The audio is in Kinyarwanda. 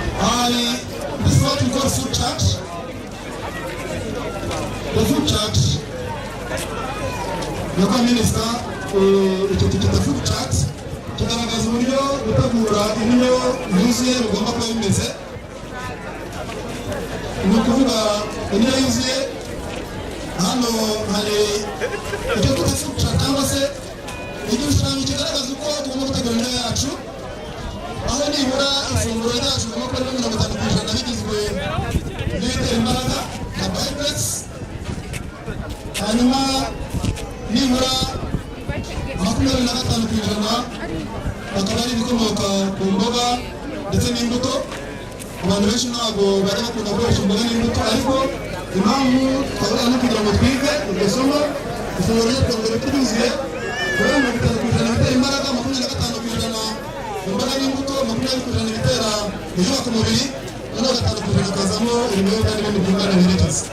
This is what we call food chart. The food chart, the Prime Minister, the food chart, tugaragaza uburyo gutegura ibyo yuzuye bigomba kuba bimeze. Ni ukuvuga indyo yuzuye hano hari icyo twita food chart cyangwa se igishushanyo kigaragaza uko tugomba gutegura indyo yacu, aho nibura ifunguro ryacu rigomba kuba ririmo 50% bigizwe n'ibitera imbaraga carbohydrates, hanyuma nibura 25% akaba ari ibikomoka ku mboga ndetse n'imbuto. Abantu benshi ntabwo bari bakunda gukoresha imboga n'imbuto, ariko impamvu twabura no kugira ngo twige iryo somo, ifunguro ryo twongera turyuzuye kugira ngo 50% bitera imbaraga, 25% imboga n'imbuto, 20% bitera ibyubaka umubiri, 5% bikazamo ibinyobwa n'ibindi byunganira imibiri.